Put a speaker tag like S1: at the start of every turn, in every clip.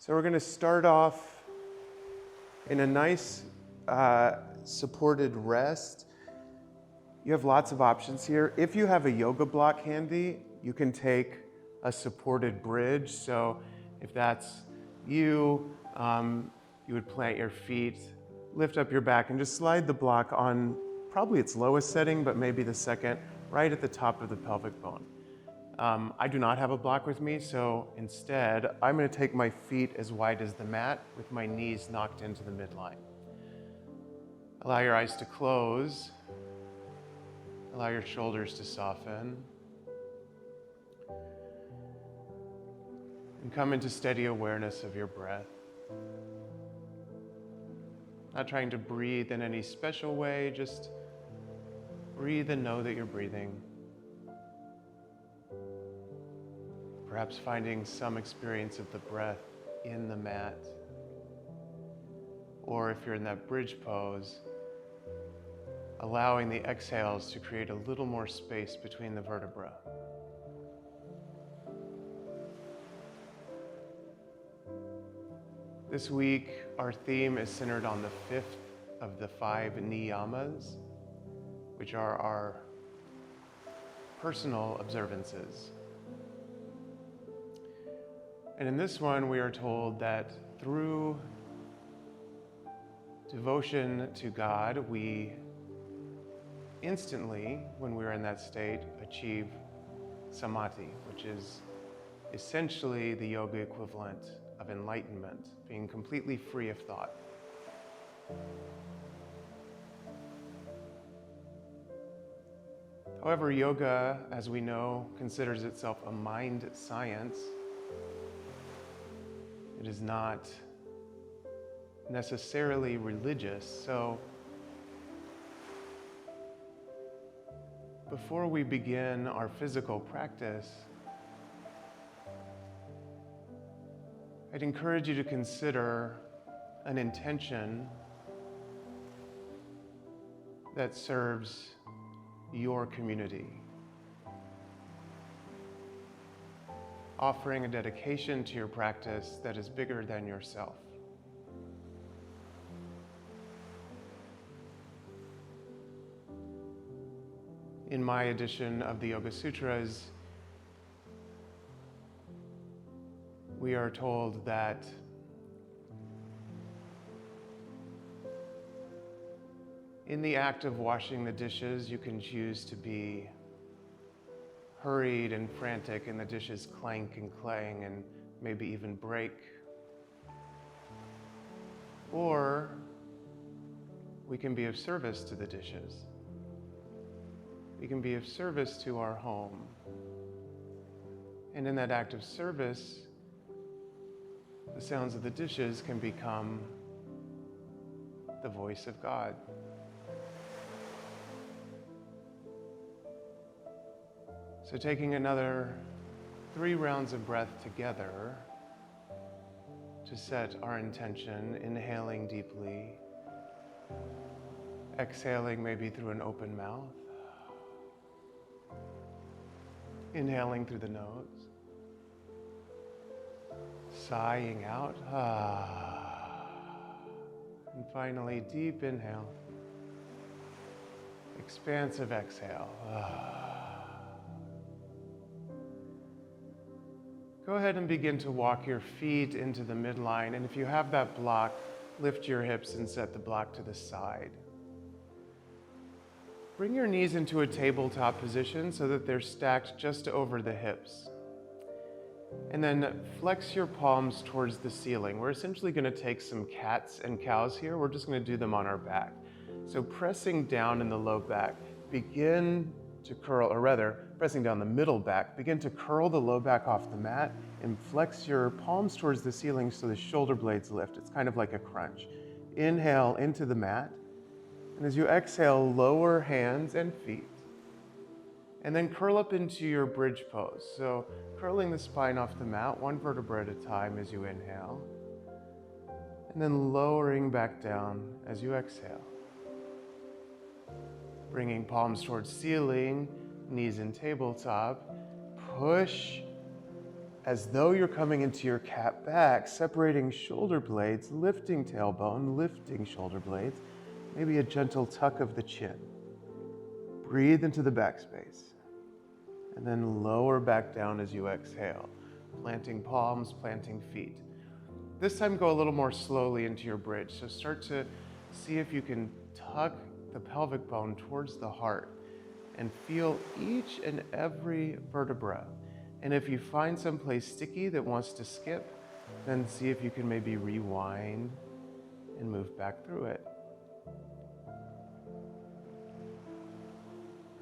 S1: So we're going to start off in a nice supported rest. You have lots of options here. If you have a yoga block handy, you can take a supported bridge. So if that's you, you would plant your feet, lift up your back, and just slide the block on probably its lowest setting, but maybe the second, right at the top of the pelvic bone. I do not have a block with me, so instead, I'm going to take my feet as wide as the mat with my knees knocked into the midline. Allow your eyes to close. Allow your shoulders to soften. And come into steady awareness of your breath. Not trying to breathe in any special way, just breathe and know that you're breathing. Perhaps finding some experience of the breath in the mat. Or if you're in that bridge pose, allowing the exhales to create a little more space between the vertebrae. This week, our theme is centered on the fifth of the 5 niyamas, which are our personal observances. And in this one, we are told that through devotion to God, we instantly, when we're in that state, achieve samadhi, which is essentially the yoga equivalent of enlightenment, being completely free of thought. However, yoga, as we know, considers itself a mind science. It is not necessarily religious, so before we begin our physical practice, I'd encourage you to consider an intention that serves your community. Offering a dedication to your practice that is bigger than yourself. In my edition of the Yoga Sutras, we are told that in the act of washing the dishes, you can choose to be hurried and frantic, and the dishes clank and clang and maybe even break. Or we can be of service to the dishes. We can be of service to our home. And in that act of service, the sounds of the dishes can become the voice of God. So taking another 3 rounds of breath together to set our intention, inhaling deeply, exhaling maybe through an open mouth, inhaling through the nose, sighing out, and finally deep inhale, expansive exhale. Go ahead and begin to walk your feet into the midline, and if you have that block, lift your hips and set the block to the side. Bring your knees into a tabletop position so that they're stacked just over the hips. And then flex your palms towards the ceiling. We're essentially going to take some cats and cows here. We're just going to do them on our back. So pressing down in the low back, begin to curl, or rather, pressing down the middle back, begin to curl the low back off the mat and flex your palms towards the ceiling so the shoulder blades lift. It's kind of like a crunch. Inhale into the mat, and as you exhale, lower hands and feet. And then curl up into your bridge pose. So curling the spine off the mat, 1 vertebra at a time as you inhale, and then lowering back down as you exhale. Bringing palms towards ceiling, knees in tabletop. Push as though you're coming into your cat back, separating shoulder blades, lifting tailbone, lifting shoulder blades, maybe a gentle tuck of the chin. Breathe into the back space, and then lower back down as you exhale, planting palms, planting feet. This time go a little more slowly into your bridge, so start to see if you can tuck the pelvic bone towards the heart and feel each and every vertebra. And if you find someplace sticky that wants to skip, then see if you can maybe rewind and move back through it.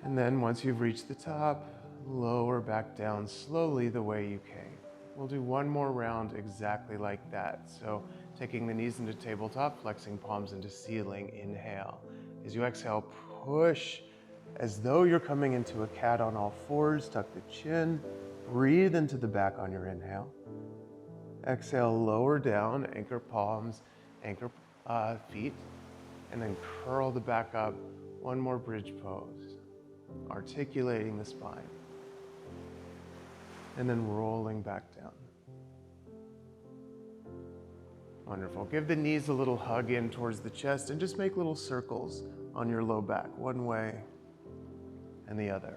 S1: And then once you've reached the top, lower back down slowly the way you came. We'll do one more round exactly like that. So taking the knees into tabletop, flexing palms into ceiling, inhale. As you exhale, push as though you're coming into a cat on all fours, tuck the chin, breathe into the back on your inhale. Exhale, lower down, anchor palms, anchor feet, and then curl the back up. One more bridge pose, articulating the spine, and then rolling back down. Wonderful. Give the knees a little hug in towards the chest and just make little circles on your low back, one way and the other.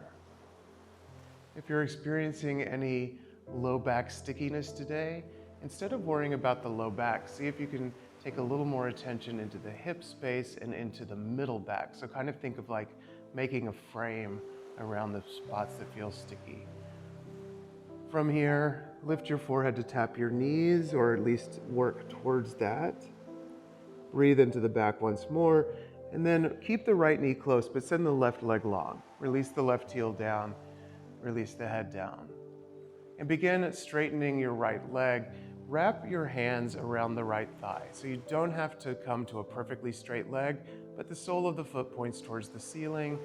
S1: If you're experiencing any low back stickiness today, instead of worrying about the low back, see if you can take a little more attention into the hip space and into the middle back. So kind of think of like making a frame around the spots that feel sticky. From here, lift your forehead to tap your knees, or at least work towards that. Breathe into the back once more, and then keep the right knee close, but send the left leg long. Release the left heel down, release the head down. And begin straightening your right leg. Wrap your hands around the right thigh. So you don't have to come to a perfectly straight leg, but the sole of the foot points towards the ceiling.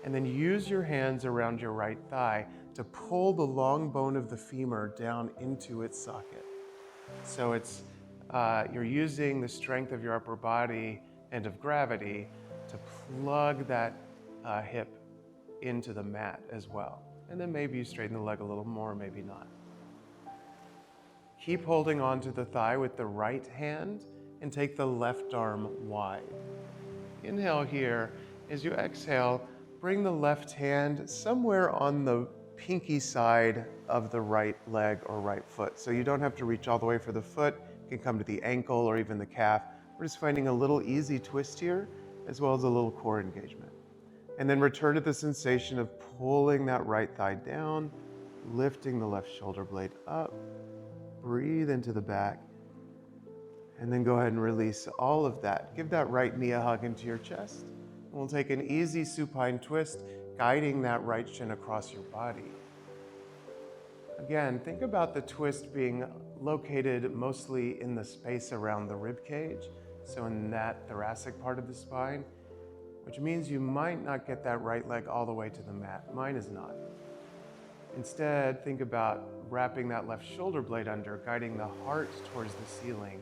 S1: And then use your hands around your right thigh to pull the long bone of the femur down into its socket. So it's you're using the strength of your upper body and of gravity to plug that hip into the mat as well. And then maybe you straighten the leg a little more, maybe not. Keep holding on to the thigh with the right hand and take the left arm wide. Inhale here. As you exhale, bring the left hand somewhere on the pinky side of the right leg or right foot. So you don't have to reach all the way for the foot. You can come to the ankle or even the calf. We're just finding a little easy twist here, as well as a little core engagement. And then return to the sensation of pulling that right thigh down, lifting the left shoulder blade up, breathe into the back, and then go ahead and release all of that. Give that right knee a hug into your chest. And we'll take an easy supine twist, guiding that right shin across your body. Again, think about the twist being located mostly in the space around the rib cage, so in that thoracic part of the spine, which means you might not get that right leg all the way to the mat. Mine is not. Instead, think about wrapping that left shoulder blade under, guiding the heart towards the ceiling,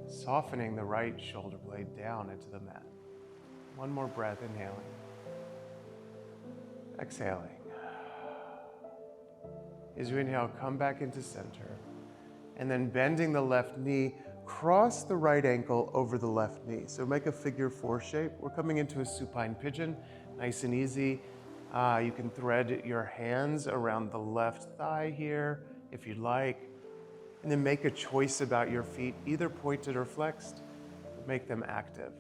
S1: softening the right shoulder blade down into the mat. One more breath, inhaling. Exhaling. As you inhale, come back into center. And then bending the left knee, cross the right ankle over the left knee. So make a figure four shape. We're coming into a supine pigeon, nice and easy. You can thread your hands around the left thigh here if you'd like. And then make a choice about your feet, either pointed or flexed. Make them active.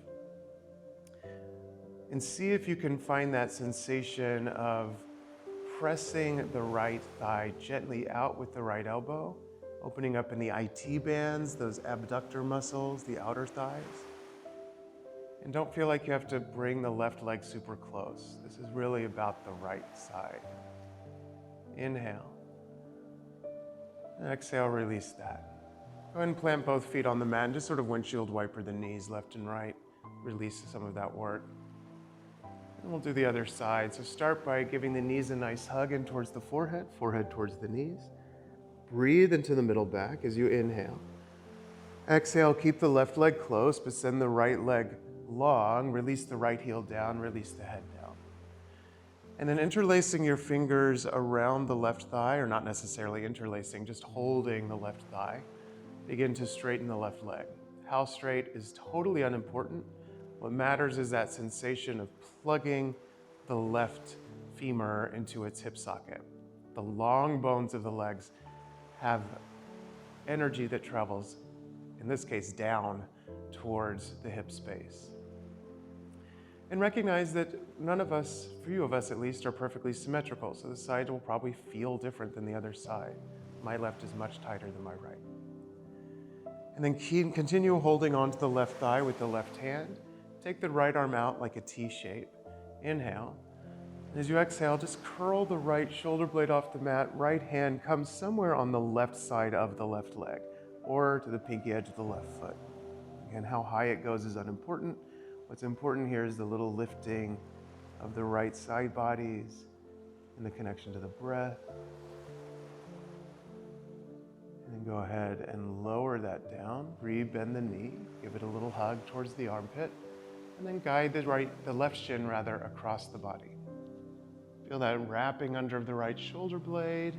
S1: And see if you can find that sensation of pressing the right thigh gently out with the right elbow, opening up in the IT bands, those abductor muscles, the outer thighs. And don't feel like you have to bring the left leg super close. This is really about the right side. Inhale. And exhale, release that. Go ahead and plant both feet on the mat and just sort of windshield wiper the knees left and right. Release some of that work. And we'll do the other side. So start by giving the knees a nice hug in towards the forehead, forehead towards the knees. Breathe into the middle back as you inhale. Exhale, keep the left leg close, but send the right leg long. Release the right heel down, release the head down. And then interlacing your fingers around the left thigh, or not necessarily interlacing, just holding the left thigh. Begin to straighten the left leg. How straight is totally unimportant. What matters is that sensation of plugging the left femur into its hip socket. The long bones of the legs have energy that travels, in this case, down towards the hip space. And recognize that none of us, few of us at least, are perfectly symmetrical, so the side will probably feel different than the other side. My left is much tighter than my right. And then continue holding onto the left thigh with the left hand. Take the right arm out like a T shape. Inhale. And as you exhale, just curl the right shoulder blade off the mat. Right hand comes somewhere on the left side of the left leg, or to the pinky edge of the left foot. Again, how high it goes is unimportant. What's important here is the little lifting of the right side bodies and the connection to the breath. And then go ahead and lower that down. Re-bend the knee, give it a little hug towards the armpit, and then guide the left shin across the body. Feel that wrapping under the right shoulder blade,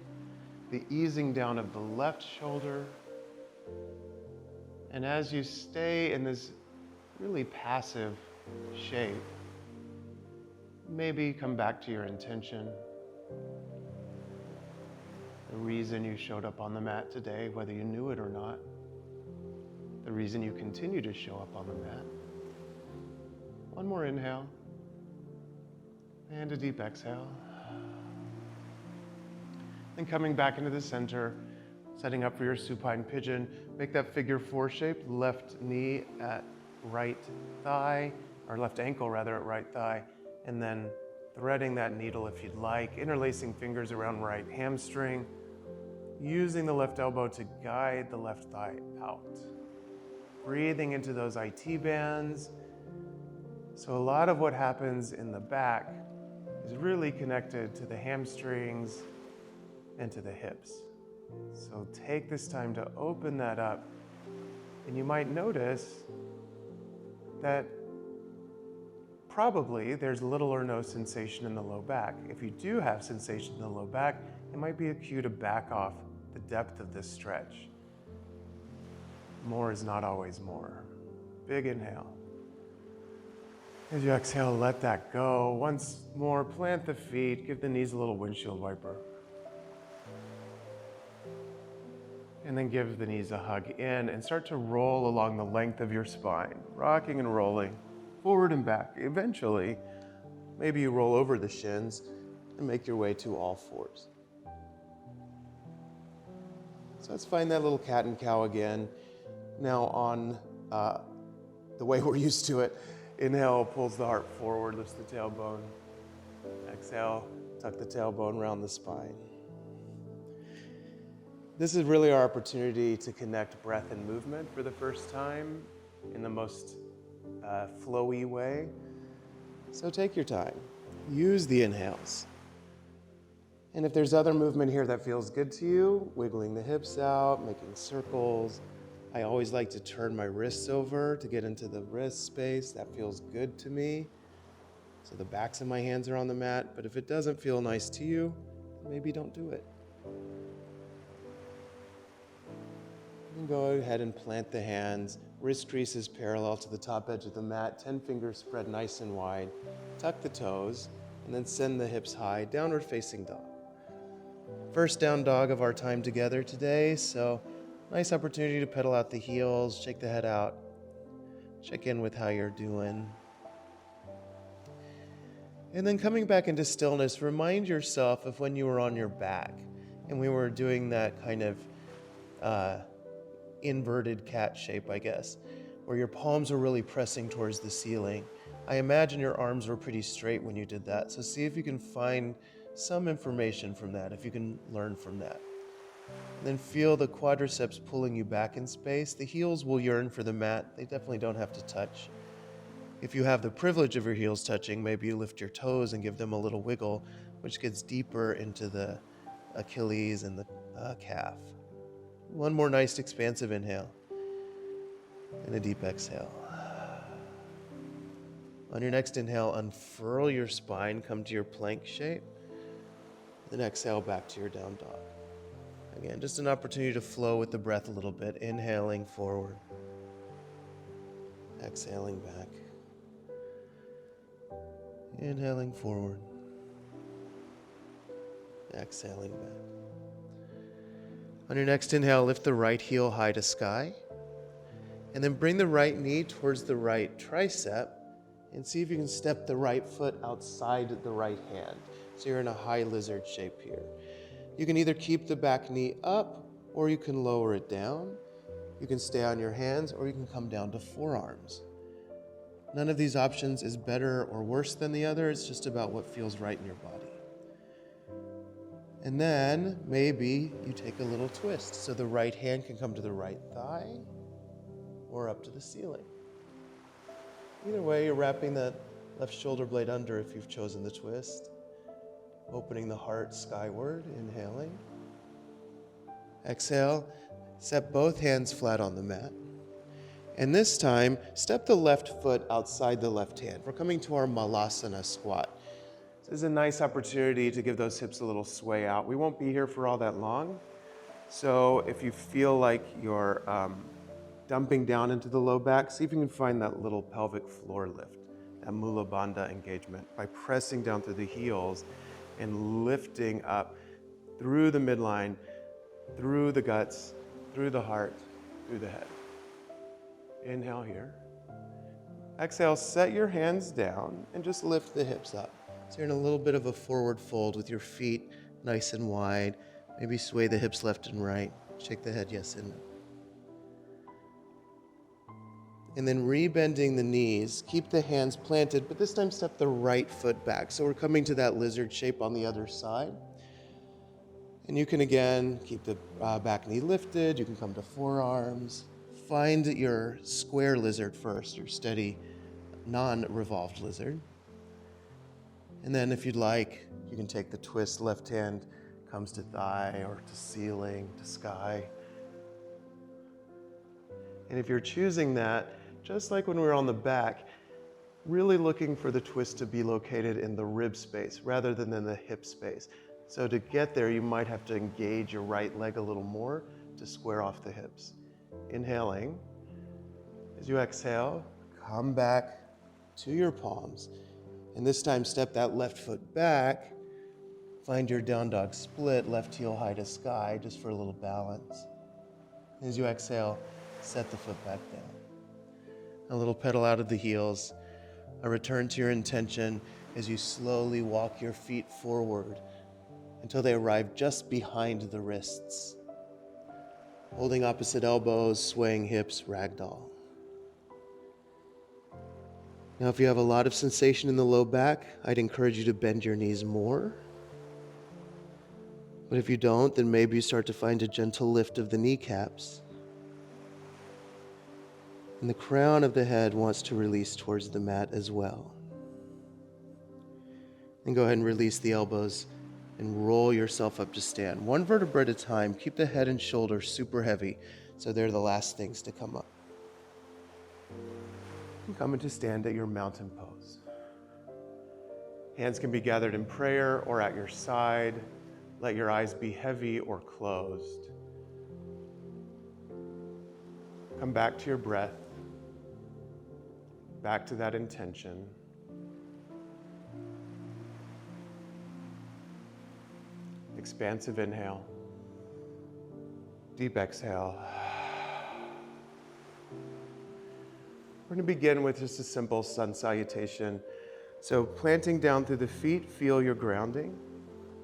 S1: the easing down of the left shoulder. And as you stay in this really passive shape, maybe come back to your intention. The reason you showed up on the mat today, whether you knew it or not. The reason you continue to show up on the mat. One more inhale. And a deep exhale. Then coming back into the center, setting up for your supine pigeon. Make that figure 4 shape, left knee at right thigh, or left ankle rather at right thigh, and then threading that needle if you'd like, interlacing fingers around right hamstring, using the left elbow to guide the left thigh out. Breathing into those IT bands. So a lot of what happens in the back is really connected to the hamstrings and to the hips. So take this time to open that up, and you might notice that probably there's little or no sensation in the low back. If you do have sensation in the low back, it might be a cue to back off the depth of this stretch. More is not always more. Big inhale. As you exhale, let that go. Once more, plant the feet, give the knees a little windshield wiper. And then give the knees a hug in and start to roll along the length of your spine, rocking and rolling forward and back. Eventually, maybe you roll over the shins and make your way to all fours. So let's find that little cat and cow again. Now on the way we're used to it, inhale, pulls the heart forward, lifts the tailbone. Exhale, tuck the tailbone around the spine. This is really our opportunity to connect breath and movement for the first time in the most flowy way. So take your time. Use the inhales. And if there's other movement here that feels good to you, wiggling the hips out, making circles. I always like to turn my wrists over to get into the wrist space. That feels good to me. So the backs of my hands are on the mat, but if it doesn't feel nice to you, maybe don't do it. And go ahead and plant the hands, wrist creases parallel to the top edge of the mat, 10 fingers spread nice and wide. Tuck the toes, and then send the hips high, downward facing dog. First down dog of our time together today, so nice opportunity to pedal out the heels, shake the head out, check in with how you're doing. And then coming back into stillness, remind yourself of when you were on your back and we were doing that kind of inverted cat shape, I guess, where your palms are really pressing towards the ceiling. I imagine your arms were pretty straight when you did that, so see if you can find some information from that, if you can learn from that. Then feel the quadriceps pulling you back in space. The heels will yearn for the mat. They definitely don't have to touch. If you have the privilege of your heels touching, maybe you lift your toes and give them a little wiggle, which gets deeper into the Achilles and the calf. One more nice expansive inhale and a deep exhale. On your next inhale, unfurl your spine, come to your plank shape. Then exhale back to your down dog. Again, just an opportunity to flow with the breath a little bit. Inhaling forward. Exhaling back. Inhaling forward. Exhaling back. On your next inhale, lift the right heel high to sky. And then bring the right knee towards the right tricep. And see if you can step the right foot outside the right hand. So you're in a high lizard shape here. You can either keep the back knee up or you can lower it down. You can stay on your hands or you can come down to forearms. None of these options is better or worse than the other. It's just about what feels right in your body. And then maybe you take a little twist. So the right hand can come to the right thigh or up to the ceiling. Either way, you're wrapping that left shoulder blade under if you've chosen the twist. Opening the heart skyward, inhaling. Exhale, set both hands flat on the mat. And this time, step the left foot outside the left hand. We're coming to our Malasana squat. This is a nice opportunity to give those hips a little sway out. We won't be here for all that long. So if you feel like you're dumping down into the low back, see if you can find that little pelvic floor lift, that Mula Bandha engagement, by pressing down through the heels and lifting up through the midline, through the guts, through the heart, through the head. Inhale here. Exhale, set your hands down and just lift the hips up. So you're in a little bit of a forward fold with your feet nice and wide. Maybe sway the hips left and right. Shake the head yes and no. And then rebending the knees, keep the hands planted, but this time step the right foot back. So we're coming to that lizard shape on the other side. And you can again keep the back knee lifted. You can come to forearms. Find your square lizard first, your steady, non-revolved lizard. And then if you'd like, you can take the twist. Left hand comes to thigh or to ceiling, to sky. And if you're choosing that, just like when we were on the back, really looking for the twist to be located in the rib space rather than in the hip space. So to get there, you might have to engage your right leg a little more to square off the hips. Inhaling. As you exhale, come back to your palms. And this time, step that left foot back. Find your down dog split, left heel high to sky, just for a little balance. As you exhale, set the foot back down. A little pedal out of the heels. A return to your intention as you slowly walk your feet forward until they arrive just behind the wrists. Holding opposite elbows, swaying hips, ragdoll. Now, if you have a lot of sensation in the low back, I'd encourage you to bend your knees more. But if you don't, then maybe you start to find a gentle lift of the kneecaps. And the crown of the head wants to release towards the mat as well. And go ahead and release the elbows and roll yourself up to stand. One vertebra at a time. Keep the head and shoulders super heavy so they're the last things to come up. And come into stand at your mountain pose. Hands can be gathered in prayer or at your side. Let your eyes be heavy or closed. Come back to your breath. Back to that intention. Expansive inhale. Deep exhale. We're going to begin with just a simple sun salutation. So planting down through the feet, feel your grounding.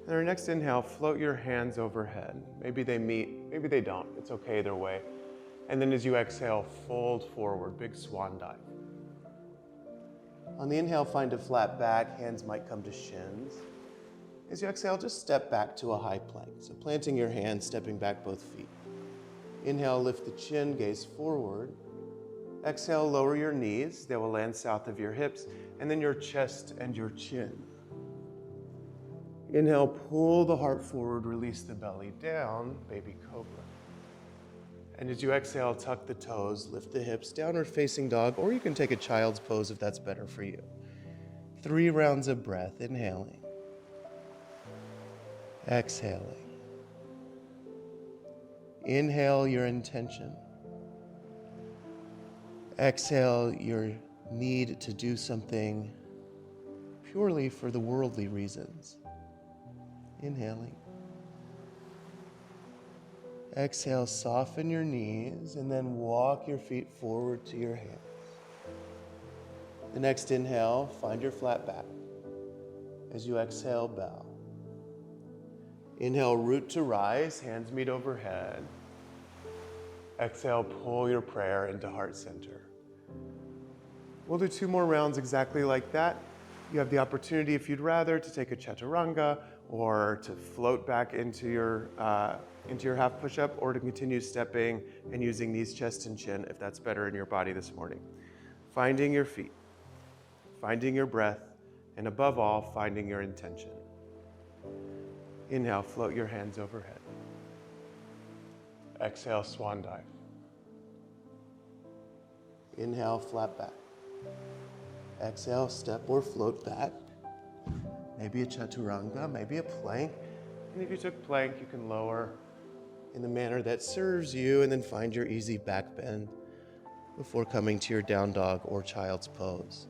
S1: And our next inhale, float your hands overhead. Maybe they meet, maybe they don't. It's okay either way. And then as you exhale, fold forward, big swan dive. On the inhale, find a flat back. Hands might come to shins. As you exhale, just step back to a high plank. So planting your hands, stepping back both feet. Inhale, lift the chin, gaze forward. Exhale, lower your knees. They will land south of your hips, and then your chest and your chin. Inhale, pull the heart forward, release the belly down, baby cobra. And as you exhale, tuck the toes, lift the hips, downward facing dog, or you can take a child's pose if that's better for you.
S2: 3 rounds of breath, inhaling, exhaling. Inhale your intention. Exhale your need to do something purely for the worldly reasons. Inhaling. Exhale, soften your knees, and then walk your feet forward to your hands. The next inhale, find your flat back. As you exhale, bow. Inhale, root to rise, hands meet overhead. Exhale, pull your prayer into heart center. We'll do 2 more rounds exactly like that. You have the opportunity, if you'd rather, to take a chaturanga or to float back into your half push-up, or to continue stepping and using knees, chest, and chin if that's better in your body this morning. Finding your feet, finding your breath, and above all, finding your intention. Inhale, float your hands overhead. Exhale, swan dive. Inhale, flat back. Exhale, step or float back. Maybe a chaturanga, maybe a plank. And if you took plank, you can lower in the manner that serves you, and then find your easy back bend before coming to your down dog or child's pose.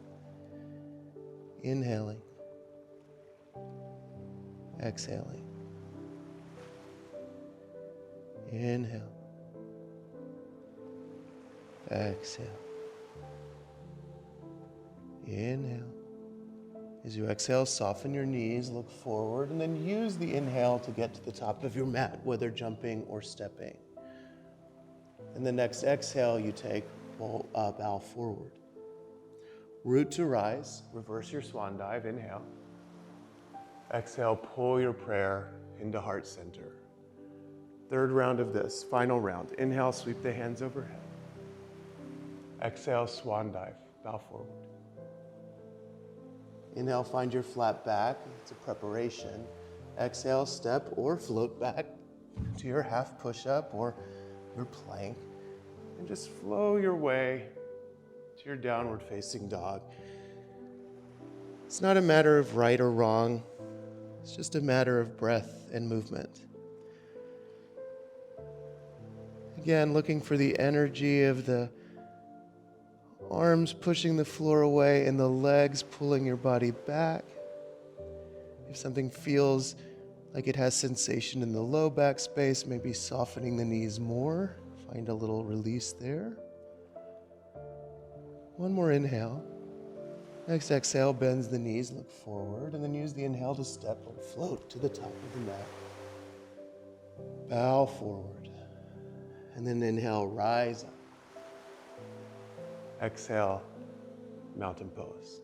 S2: Inhaling. Exhaling. Inhale. Exhale. Inhale. As you exhale, soften your knees, look forward, and then use the inhale to get to the top of your mat, whether jumping or stepping. And the next exhale, you take bow forward. Root to rise, reverse your swan dive, inhale. Exhale, pull your prayer into heart center. 3rd round of this, final round. Inhale, sweep the hands overhead. Exhale, swan dive, bow forward. Inhale, find your flat back. It's a preparation. Exhale, step or float back to your half push-up or your plank. And just flow your way to your downward facing dog. It's not a matter of right or wrong. It's just a matter of breath and movement. Again, looking for the energy of the arms pushing the floor away and the legs pulling your body back. If something feels like it has sensation in the low back space, maybe softening the knees more. Find a little release there. One more inhale. Next exhale, bends the knees, look forward, and then use the inhale to step or float to the top of the mat. Bow forward. And then inhale, rise up. Exhale, mountain pose.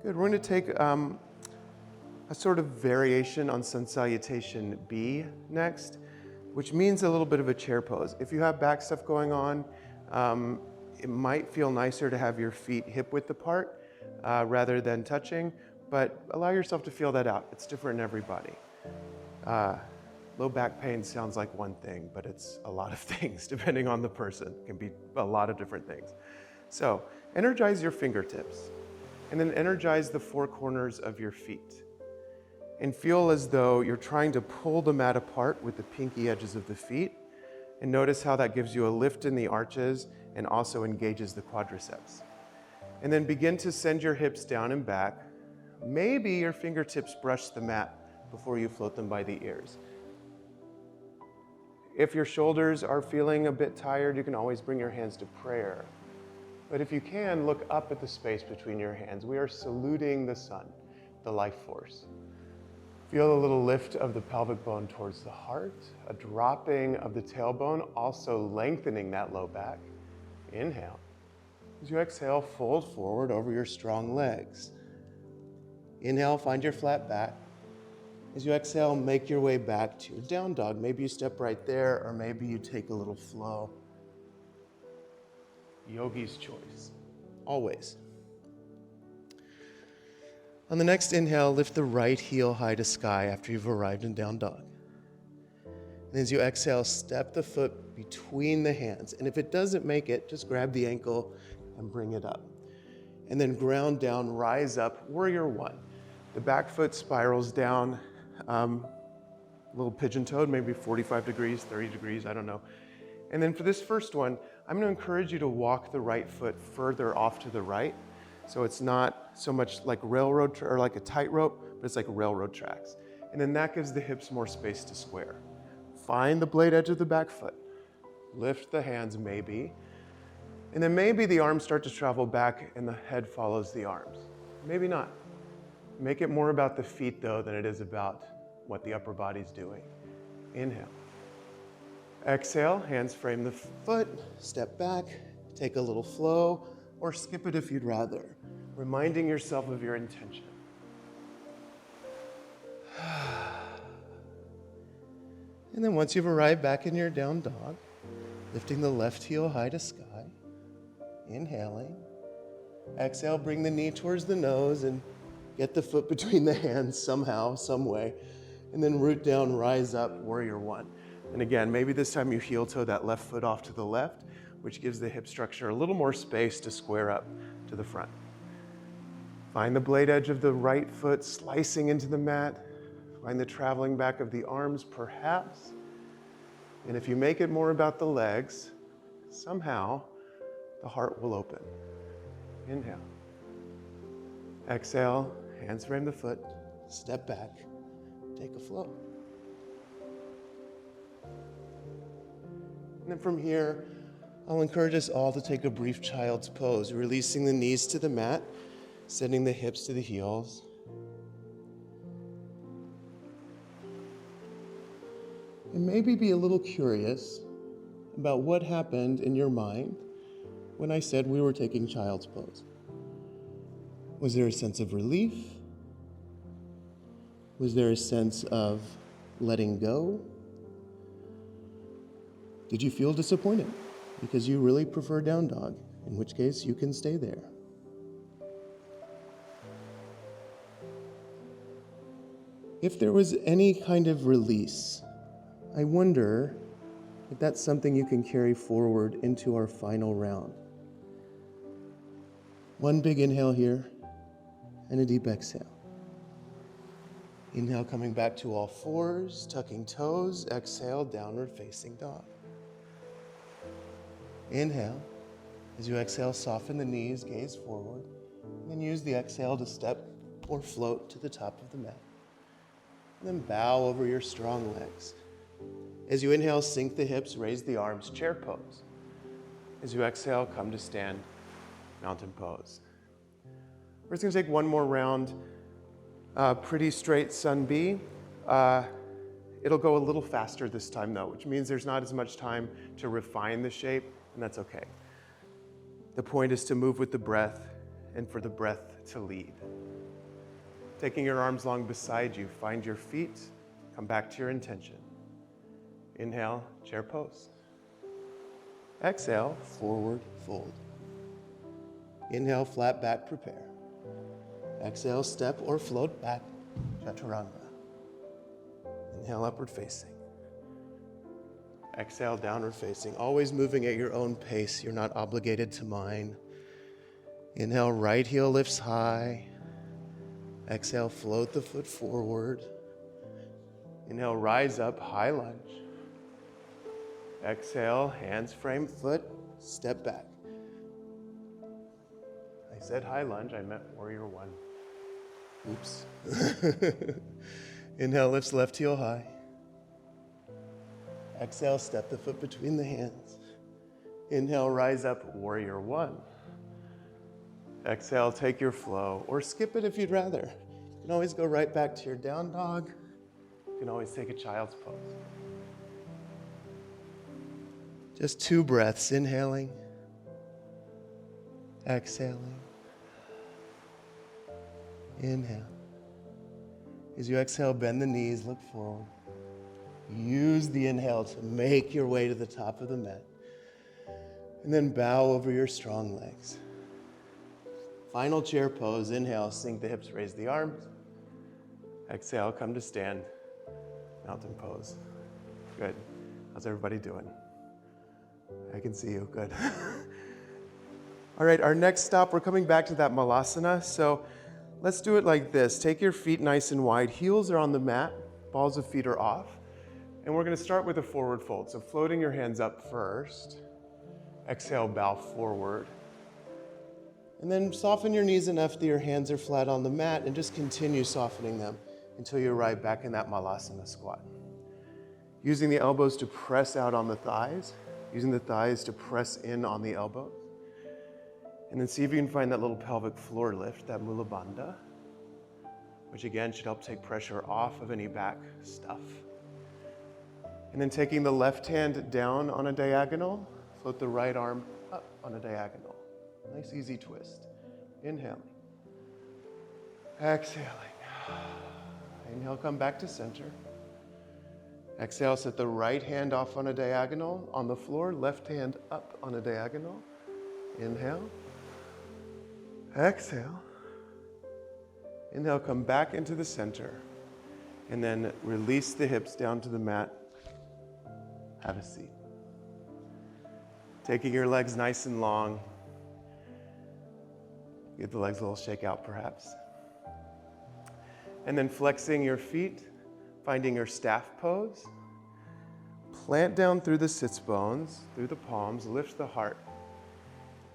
S2: Good, we're going to take a sort of variation on Sun Salutation B next, which means a little bit of a chair pose. If you have back stuff going on, it might feel nicer to have your feet hip width apart rather than touching, but allow yourself to feel that out. It's different in everybody. Low back pain sounds like one thing, but it's a lot of things depending on the person. It can be a lot of different things. So energize your fingertips and then energize the 4 corners of your feet. And feel as though you're trying to pull the mat apart with the pinky edges of the feet. And notice how that gives you a lift in the arches and also engages the quadriceps. And then begin to send your hips down and back. Maybe your fingertips brush the mat before you float them by the ears. If your shoulders are feeling a bit tired, you can always bring your hands to prayer. But if you can, look up at the space between your hands. We are saluting the sun, the life force. Feel a little lift of the pelvic bone towards the heart, a dropping of the tailbone, also lengthening that low back. Inhale. As you exhale, fold forward over your strong legs. Inhale, find your flat back. As you exhale, make your way back to your down dog. Maybe you step right there, or maybe you take a little flow. Yogi's choice, always. On the next inhale, lift the right heel high to sky after you've arrived in down dog. And as you exhale, step the foot between the hands. And if it doesn't make it, just grab the ankle and bring it up. and then ground down, rise up, warrior one. The back foot spirals down, a little pigeon-toed, maybe 45 degrees, 30 degrees, I don't know. And then for this first one, I'm gonna encourage you to walk the right foot further off to the right. So it's not so much like railroad or like a tightrope, but it's like railroad tracks. And then that gives the hips more space to square. Find the blade edge of the back foot. Lift the hands maybe. And then maybe the arms start to travel back and the head follows the arms. Maybe not. Make it more about the feet though than it is about what the upper body's doing. Inhale. Exhale, hands frame the foot, step back, take a little flow, or skip it if you'd rather, reminding yourself of your intention. And then once you've arrived back in your down dog, lifting the left heel high to sky, inhaling. Exhale, bring the knee towards the nose and get the foot between the hands somehow, some way. And then root down, rise up, warrior one. And again, maybe this time you heel toe that left foot off to the left, which gives the hip structure a little more space to square up to the front. Find the blade edge of the right foot slicing into the mat. Find the traveling back of the arms, perhaps. And if you make it more about the legs, somehow the heart will open. Inhale. Exhale, hands frame the foot, step back, take a flow. And then from here, I'll encourage us all to take a brief child's pose, releasing the knees to the mat, sending the hips to the heels. And maybe be a little curious about what happened in your mind when I said we were taking child's pose. Was there a sense of relief? Was there a sense of letting go? Did you feel disappointed because you really prefer down dog, in which case you can stay there? If there was any kind of release, I wonder if that's something you can carry forward into our final round. One big inhale here and a deep exhale. Inhale, coming back to all fours, tucking toes. Exhale, downward facing dog. Inhale. As you exhale, soften the knees, gaze forward, and then use the exhale to step or float to the top of the mat. And then bow over your strong legs. As you inhale, sink the hips, raise the arms, chair pose. As you exhale, come to stand, mountain pose. We're just gonna take one more round. Pretty straight sun B. It'll go a little faster this time though, which means there's not as much time to refine the shape, and that's okay. The point is to move with the breath and for the breath to lead. Taking your arms long beside you, find your feet, come back to your intention. Inhale, chair pose. Exhale, forward fold. Inhale, flat back, prepare. Exhale, step or float back, chaturanga. Inhale, upward facing. Exhale, downward facing. Always moving at your own pace. You're not obligated to mine. Inhale, right heel lifts high. Exhale, float the foot forward. Inhale, rise up, high lunge. Exhale, hands frame foot, step back. I said high lunge, I meant warrior one. Oops. Inhale, lifts left heel high. Exhale, step the foot between the hands. Inhale, rise up, warrior one. Exhale, take your flow, or skip it if you'd rather. You can always go right back to your down dog. You can always take a child's pose. Just 2 breaths, inhaling, exhaling. Inhale. As you exhale, bend the knees, look forward. Use the inhale to make your way to the top of the mat. And then bow over your strong legs. Final chair pose. Inhale, sink the hips, raise the arms. Exhale, come to stand, mountain pose. Good. How's everybody doing? I can see you. Good. All right, our next stop, we're coming back to that malasana. So let's do it like this. Take your feet nice and wide. Heels are on the mat. Balls of feet are off. And we're going to start with a forward fold. So floating your hands up first. Exhale, bow forward. And then soften your knees enough that your hands are flat on the mat and just continue softening them until you arrive back in that malasana squat. Using the elbows to press out on the thighs, using the thighs to press in on the elbows. And then see if you can find that little pelvic floor lift, that mula bandha, which again should help take pressure off of any back stuff. And then taking the left hand down on a diagonal, float the right arm up on a diagonal. Nice easy twist. Inhaling. Exhaling. Inhale, come back to center. Exhale, set the right hand off on a diagonal on the floor, left hand up on a diagonal. Inhale. Exhale. Inhale, come back into the center. And then release the hips down to the mat. Have a seat. Taking your legs nice and long. Give the legs a little shake out perhaps. And then flexing your feet, finding your staff pose. Plant down through the sits bones, through the palms, lift the heart.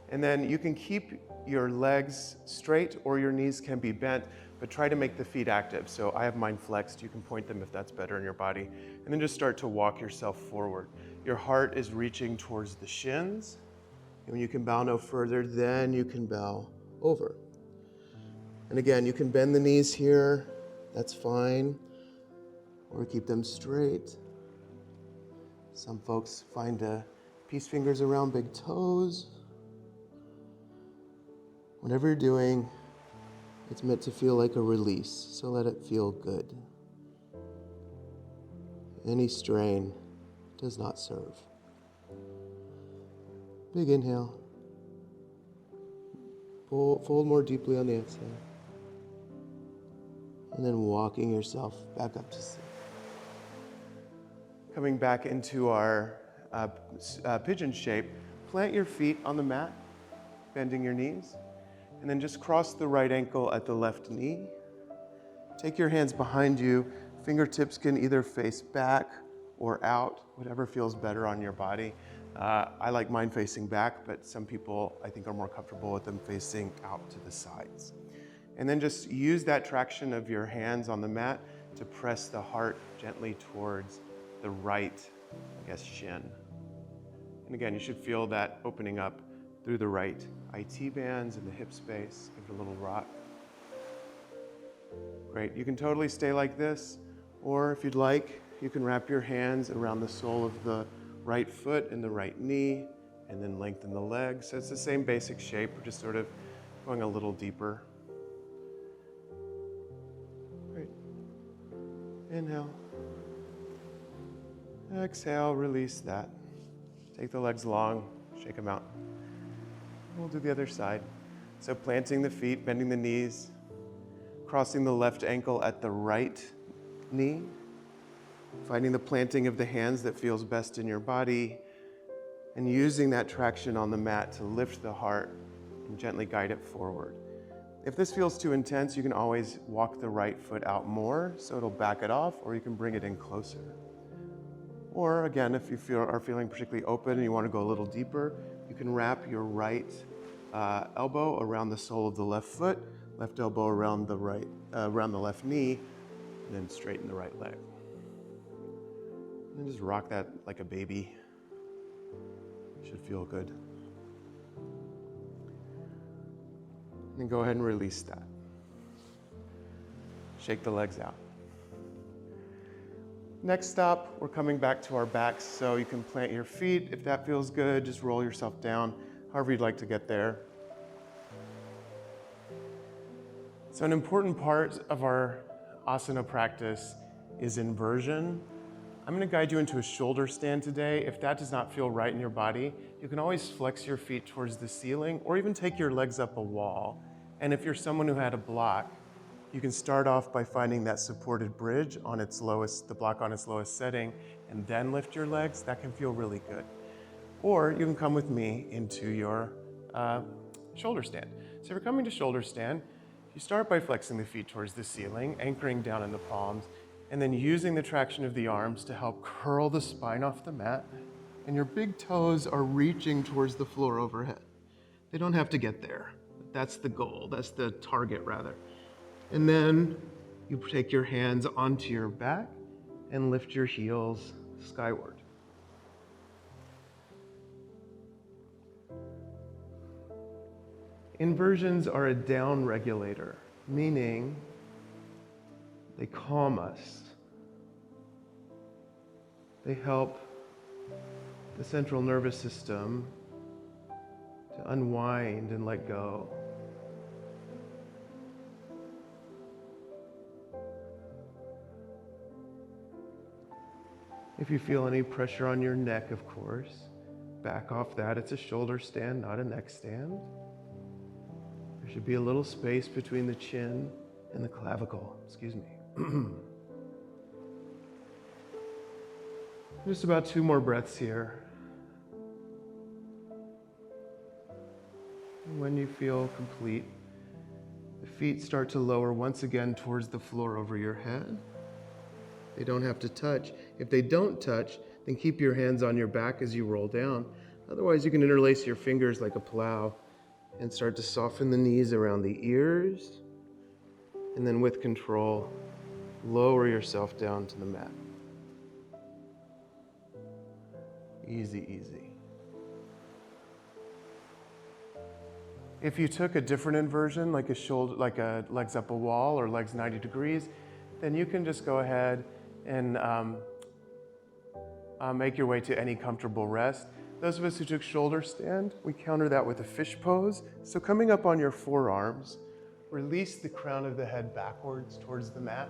S2: And then you can keep your legs straight or your knees can be bent, but try to make the feet active. So I have mine flexed. You can point them if that's better in your body. And then just start to walk yourself forward. Your heart is reaching towards the shins. And when you can bow no further, then you can bow over. And again, you can bend the knees here. That's fine. Or keep them straight. Some folks find peace fingers around big toes. Whatever you're doing, it's meant to feel like a release, so let it feel good. Any strain does not serve. Big inhale. Fold more deeply on the exhale. And then walking yourself back up to seat. Coming back into our pigeon shape, plant your feet on the mat, bending your knees. And then just cross the right ankle at the left knee. Take your hands behind you. Fingertips can either face back or out, whatever feels better on your body. I like mine facing back, but some people I think are more comfortable with them facing out to the sides. And then just use that traction of your hands on the mat to press the heart gently towards the right, shin. And again, you should feel that opening up through the right IT bands and the hip space. Give it a little rock. Great. You can totally stay like this, or if you'd like, you can wrap your hands around the sole of the right foot and the right knee, and then lengthen the legs. So it's the same basic shape. We're just sort of going a little deeper. Great. Inhale. Exhale, release that. Take the legs long, shake them out. We'll do the other side. So planting the feet, bending the knees, crossing the left ankle at the right knee, finding the planting of the hands that feels best in your body, and using that traction on the mat to lift the heart and gently guide it forward. If this feels too intense, you can always walk the right foot out more so it'll back it off, or you can bring it in closer. Or again, if you are feeling particularly open and you want to go a little deeper, you can wrap your right elbow around the sole of the left foot, left elbow around the left knee, and then straighten the right leg. And then just rock that like a baby. Should feel good. And then go ahead and release that. Shake the legs out. Next stop, we're coming back to our backs, so you can plant your feet. If that feels good, just roll yourself down, however you'd like to get there. So an important part of our asana practice is inversion. I'm going to guide you into a shoulder stand today. If that does not feel right in your body, you can always flex your feet towards the ceiling or even take your legs up a wall. And if you're someone who had a block, you can start off by finding that supported bridge on its lowest, the block on its lowest setting, and then lift your legs. That can feel really good. Or you can come with me into your
S1: shoulder stand. So if you're coming to shoulder stand, you start by flexing the feet towards the ceiling, anchoring down in the palms, and then using the traction of the arms to help curl the spine off the mat. And your big toes are reaching towards the floor overhead. They don't have to get there. That's the goal. That's the target, rather. And then you take your hands onto your back and lift your heels skyward. Inversions are a down regulator, meaning they calm us. They help the central nervous system to unwind and let go. If you feel any pressure on your neck, of course, back off that. It's a shoulder stand, not a neck stand. There should be a little space between the chin and the clavicle, excuse me. Just about 2 more breaths here. And when you feel complete, the feet start to lower once again towards the floor over your head. They don't have to touch. If they don't touch, then keep your hands on your back as you roll down. Otherwise, you can interlace your fingers like a plow and start to soften the knees around the ears. And then with control, lower yourself down to the mat. Easy, easy. If you took a different inversion, like a legs up a wall or legs 90 degrees, then you can just go ahead and make your way to any comfortable rest. Those of us who took shoulder stand, we counter that with a fish pose. So coming up on your forearms, release the crown of the head backwards towards the mat.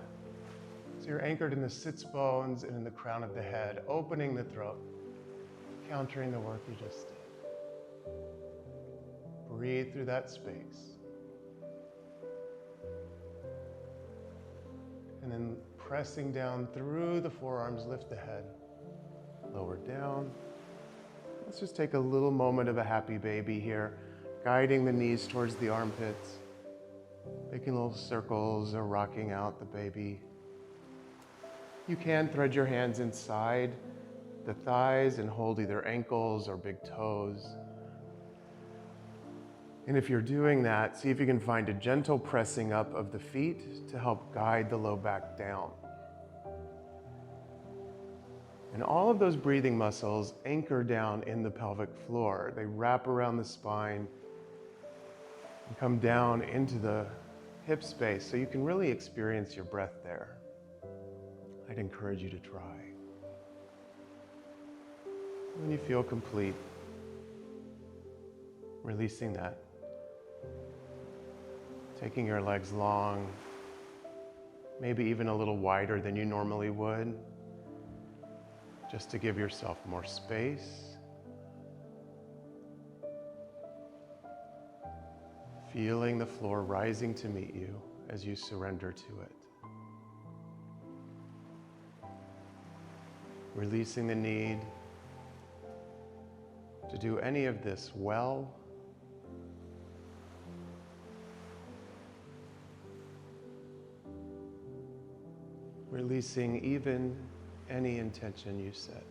S1: So you're anchored in the sits bones and in the crown of the head, opening the throat, countering the work you just did. Breathe through that space. And then pressing down through the forearms, lift the head, lower down. Let's just take a little moment of a happy baby here, guiding the knees towards the armpits, making little circles or rocking out the baby. You can thread your hands inside the thighs and hold either ankles or big toes. And if you're doing that, see if you can find a gentle pressing up of the feet to help guide the low back down. And all of those breathing muscles anchor down in the pelvic floor. They wrap around the spine and come down into the hip space, so you can really experience your breath there. I'd encourage you to try. When you feel complete, releasing that. Taking your legs long, maybe even a little wider than you normally would, just to give yourself more space. Feeling the floor rising to meet you as you surrender to it. Releasing the need to do any of this well. Releasing even any intention you set.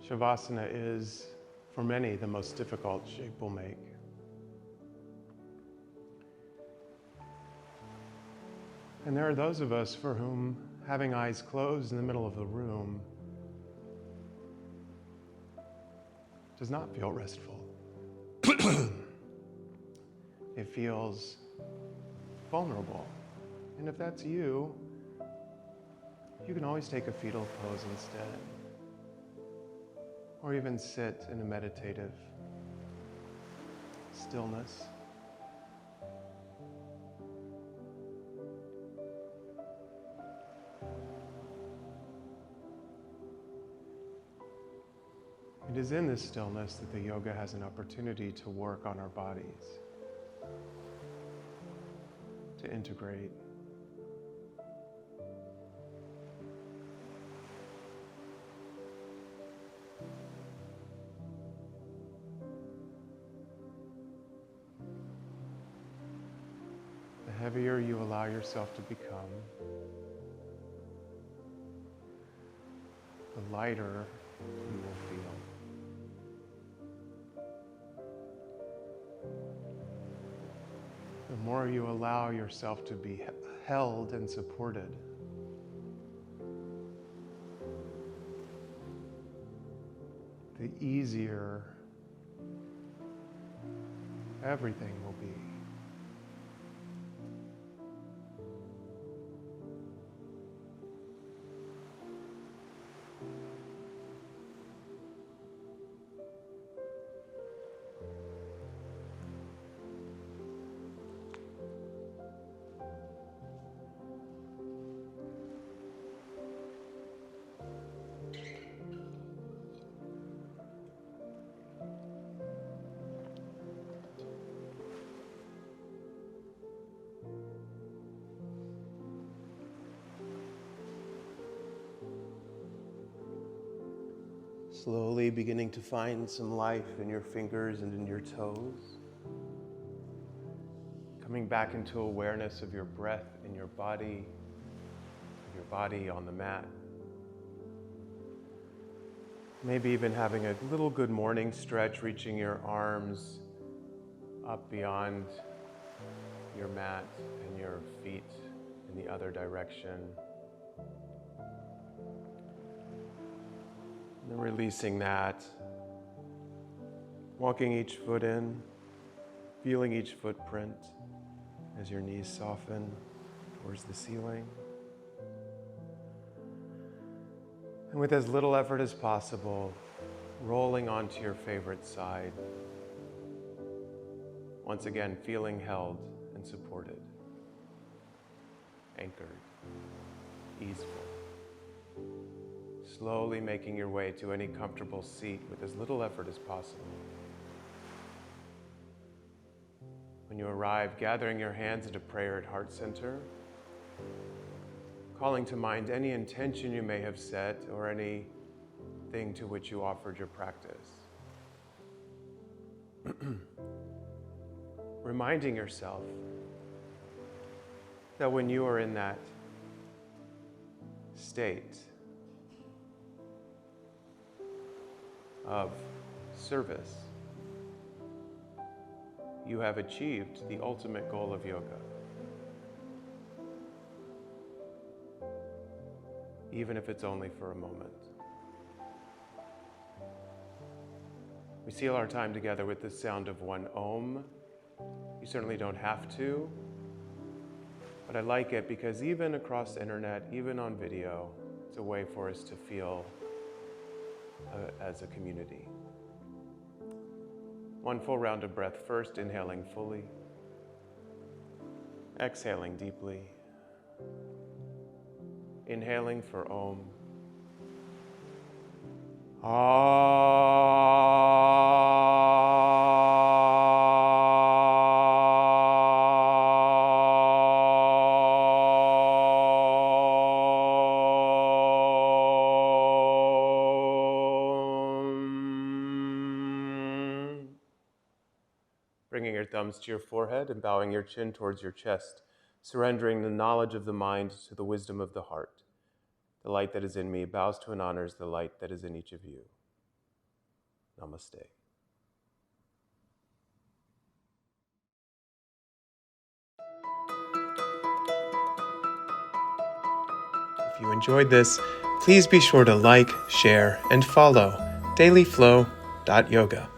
S1: Shavasana is, for many, the most difficult shape we'll make. And there are those of us for whom having eyes closed in the middle of the room does not feel restful. It feels vulnerable. And if that's you, you can always take a fetal pose instead. Or even sit in a meditative stillness. It is in this stillness that the yoga has an opportunity to work on our bodies, to integrate, heavier you allow yourself to become, the lighter you will feel. The more you allow yourself to be held and supported, the easier everything will be. Slowly beginning to find some life in your fingers and in your toes. Coming back into awareness of your breath in your body on the mat. Maybe even having a little good morning stretch, reaching your arms up beyond your mat and your feet in the other direction. And releasing that, walking each foot in, feeling each footprint as your knees soften towards the ceiling. And with as little effort as possible, rolling onto your favorite side. Once again, feeling held and supported, anchored, easeful. Slowly making your way to any comfortable seat with as little effort as possible. When you arrive, gathering your hands into prayer at heart center, calling to mind any intention you may have set or anything to which you offered your practice. Reminding yourself that when you are in that state of service, you have achieved the ultimate goal of yoga. Even if it's only for a moment. We seal our time together with the sound of one Om. You certainly don't have to, but I like it because even across the internet, even on video, it's a way for us to feel as a community. One full round of breath first, inhaling fully, exhaling deeply, inhaling for Om. Bringing your thumbs to your forehead and bowing your chin towards your chest, surrendering the knowledge of the mind to the wisdom of the heart. The light that is in me bows to and honors the light that is in each of you. Namaste. If you enjoyed this, please be sure to like, share, and follow dailyflow.yoga.